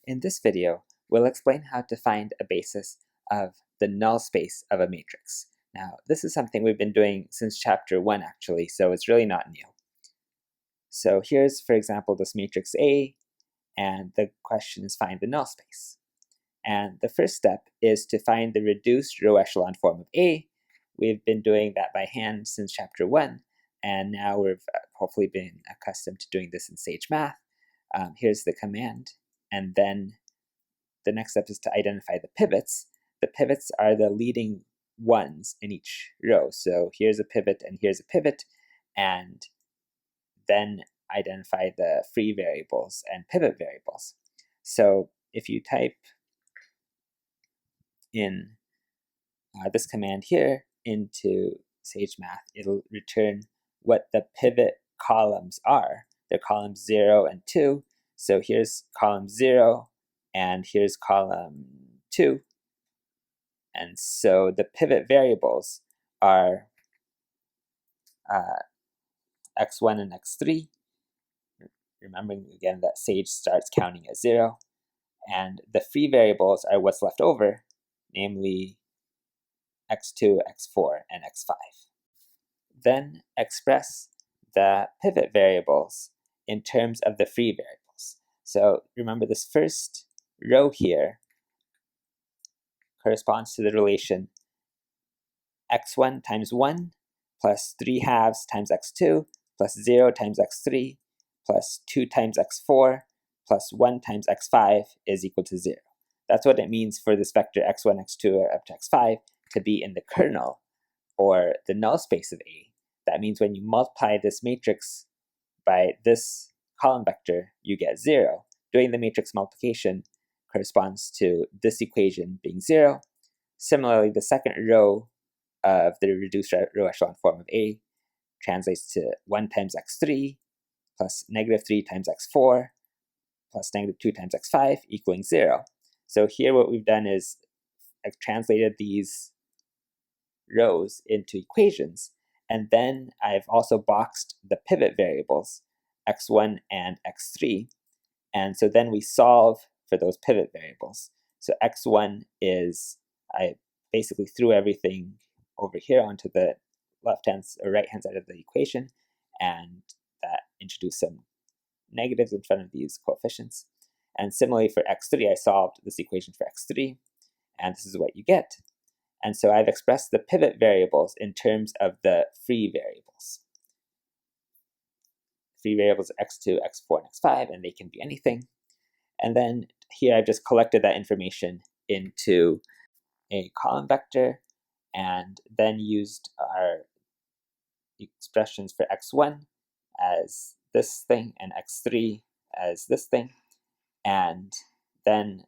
In this video, we'll explain how to find a basis of the null space of a matrix. Now, this is something we've been doing since chapter 1 actually, so it's really not new. So here's, for example, this matrix A, and the question is find the null space. And the first step is to find the reduced row echelon form of A. We've been doing that by hand since chapter 1, and now we've hopefully been accustomed to doing this in Sage Math. Here's the command, and then the next step is to identify the pivots. The pivots are the leading ones in each row. So here's a pivot and here's a pivot, and then identify the free variables and pivot variables. So if you type in this command here into Sage Math, it'll return what the pivot columns are. They're columns 0 and 2. So here's column 0 and here's column 2. And so the pivot variables are x1 and x3. Remembering again that Sage starts counting at 0. And the free variables are what's left over, namely x2, x4, and x5. Then express the pivot variables in terms of the free variables. So remember, this first row here corresponds to the relation x1 times 1 plus 3 halves times x2 plus 0 times x3 plus 2 times x4 plus 1 times x5 is equal to 0. That's what it means for this vector x1, x2, up to x5 to be in the kernel, or the null space of A. That means when you multiply this matrix by this column vector, you get 0. Doing the matrix multiplication corresponds to this equation being 0. Similarly, the second row of the reduced row echelon form of A translates to 1 times x3 plus negative 3 times x4 plus negative 2 times x5 equaling 0. So here what we've done is translated these rows into equations, and then I've also boxed the pivot variables, x1 and x3, and so then we solve for those pivot variables. So x1 is, I basically threw everything over here onto the left-hand or right-hand side of the equation, and that introduced some negatives in front of these coefficients. And similarly for x3, I solved this equation for x3, and this is what you get. And so I've expressed the pivot variables in terms of the free variables. Free variables are x2, x4, and x5, and they can be anything. And then here I've just collected that information into a column vector, and then used our expressions for x1 as this thing and x3 as this thing. And then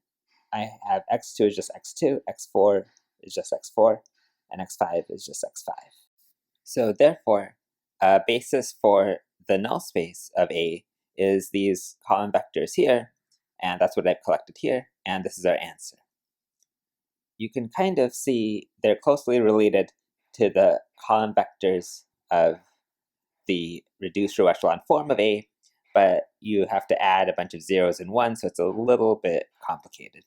I have x2 is just x2, x4 is just x4, and x5 is just x5. So therefore, a basis for the null space of A is these column vectors here, and that's what I've collected here, and this is our answer. You can kind of see they're closely related to the column vectors of the reduced row echelon form of A, but you have to add a bunch of zeros and ones, so it's a little bit complicated.